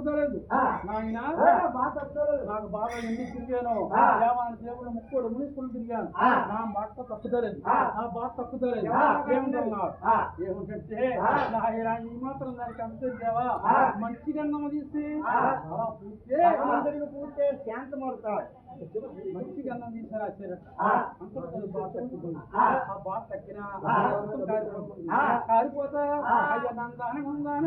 తప్పుతలేదు నాయన, నాకు బాగా ఎందుకు తిరిగాను, దేవాన్ని దేవుడు ముక్కోడు మునిసుకుని తిరిగాను, నా మాట తప్పుతలేదు, నా బాధ తప్పుతలేదు. ఏముంటున్నాడు ఏమిటంటే నాయన ఈ మాత్రం దానికి అంతేవా మంచిగా తీసి అలా పూర్తే శాంతమవుతాడు. మంచిగా అన్నం తీసారు అంత బాధ తగ్గిపోయింది. ఆ బాధ తగ్గిన కారిపోతా అయ్య నందాన నందాన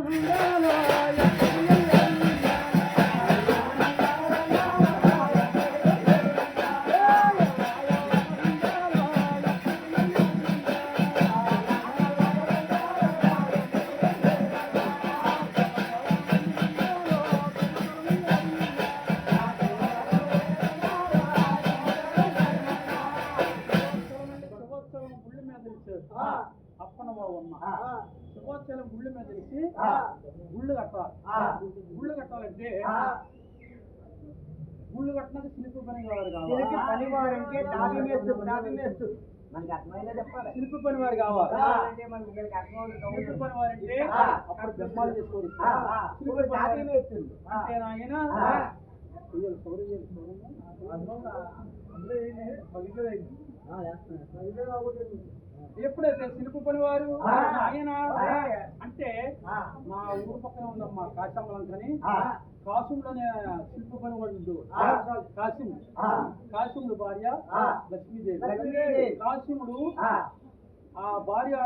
శివాచలం గుళ్ళు మీద తెలిసి గుళ్ళు కట్టాలి. గుళ్ళు కట్టాలంటే గుళ్ళు కట్టినాక శిల్ప పని వారు కావాలి. శిల్ప పని వారు కావాలి. శిల్ప పని వారంటే అప్పుడు బొమ్మలు చేసుకోవాలి. అంటే ఆయన ఎప్పుడైతే శిల్ప పని వారు ఆయన అంటే మా ఊరు పక్కన ఉందమ్మా కాశమ్మలం కానీ కాశంలోనే శిల్ప పని వాడు కాశీముడు భార్య లక్ష్మీదేవి. కాశీముడు ఆ భార్య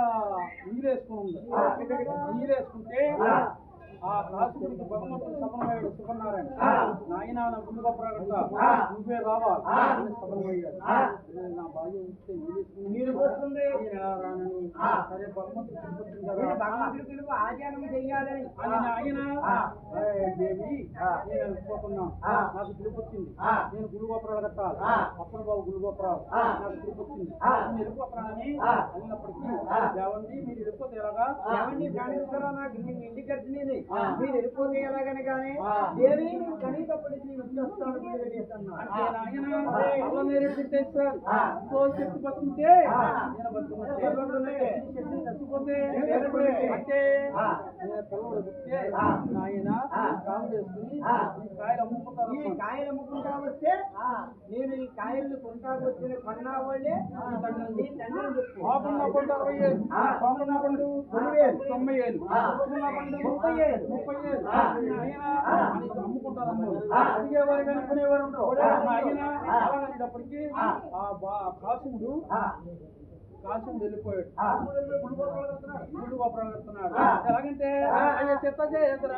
నీరేసుకుని నీరేసుకుంటే ఆ కాశీముడికి భగవంతుడు సమన్వయుడు సుఖన్నారాయణ నాయన నా గుండు గొప్పరాగట నువ్వే రావాలి సమన్వయ్యాడు. నా భార్య ఉంటే నీరు వస్తుంది రానని సరే భగవంతుడు ఆచారం చెయ్యాలని ఆయన దేవి నేను వెళ్ళిపోతున్నా, నాకు పిలుపు వచ్చింది, నేను గుళ్ళు గొప్పరాలు కట్టాలి. అప్పుడు బాబు గుళ్ళు గొప్పరాలు నాకు పిలుపు వచ్చింది, నేను వెళ్ళిపోతానని అన్నప్పటికీ దేవండి మీరు వెళ్ళిపోతే ఎలాగా నాకు ఇంటికి వచ్చింది మీరు వెళ్ళిపోతే ఎలాగని కానీ దేవి నువ్వు కనీసప్పటి శక్తి పడుతుంటే చచ్చిపోతే అంటే పిల్లలు పుట్టే నాయన కాము చేసుకుని ఈ కాయలు అమ్ముకుంటారు. ఈ కాయలు అమ్ముకుంటా వస్తే నేను ఈ కాయలు కొంటా వచ్చిన కొన్నా వాళ్ళే ఆకున్న పండు 60 ఏళ్ళు, పామున్న పండు 90 ఏళ్ళు, పండు 30 ఏళ్ళు అమ్ముకుంటారు. అడిగేవారు కానీ కొనేవారు ఉండరు. ఆయన అలాగనేటప్పటికీ కాశీముడు వెళ్ళిపోయాడు. గుళ్ళు గొప్పరాలు కడుతున్నాడు. ఎలాగంటే అయ్యే చెత్త చేతరా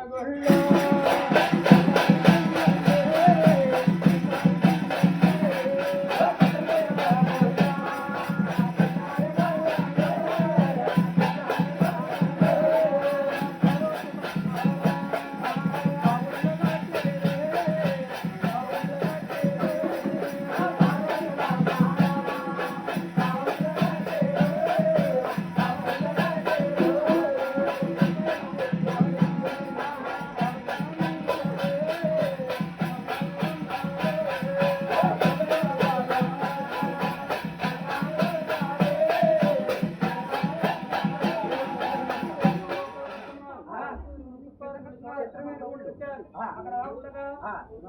అక్కడ ఉండగా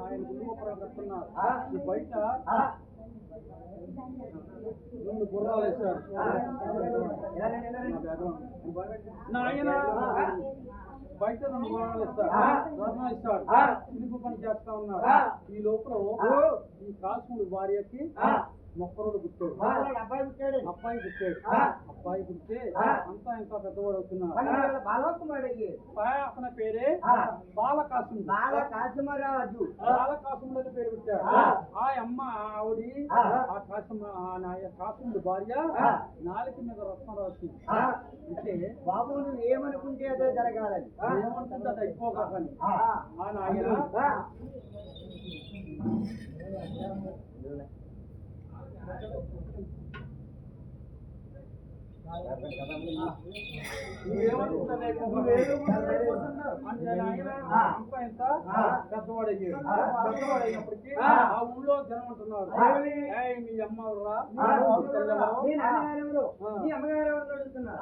ఆయన గుళ్ళు గొప్పరాలు కడుతున్నారు. బయట 2 గుర్రాలు వేశారు. ఆయన బయట 2 గుర్రాలు ఇస్తాడు. శిల్ప పని చేస్తా ఉన్నాడు. ఈ లోపల ఈ కాశీముడు భార్యకి మొక్కరోడు పుట్టాడు. అబ్బాయి పుట్టే అంతా ఇంకా పెద్దవాడు అవుతున్నాడు. అతని పేరే బాలకాశిమరాజు. బాలకాశిముడు అని పేరు పెట్టాడు. ఆ అమ్మ ఆవిడ కాశీముడు భార్య నాలుక మీద రత్నం రాసింది. అంటే బాబు నువ్వు ఏమనుకుంటే అదే జరగాలని, ఏమనుకుంటే అది అయిపోకాని ఆ నాయన పెద్ద పెద్దవాడు అయ్యాడు. పెద్దవాడు అయినప్పటికీ ఆ ఊళ్ళో జనం అంటున్నారు, ఏయ్ మీ అమ్మ ఎవరురా?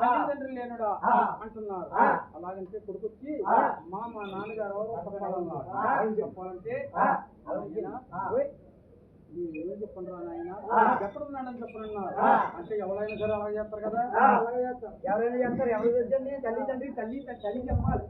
తల్లిదండ్రులు లేనుడా అంటున్నారు. అలాగంటే కొడుకొచ్చి మా నాన్నగారు ఎవరో చెప్పాలన్నారు. చెప్పాలంటే ఏం చెప్పండి రా నాయన, ఎక్కడున్నాడని చెప్పనన్నారు. అంటే ఎవరైనా సరే అలాగే చేస్తారు కదా, ఎవరైనా చేస్తారు. ఎవరు తల్లిదండ్రి తల్లి చెప్పాలి.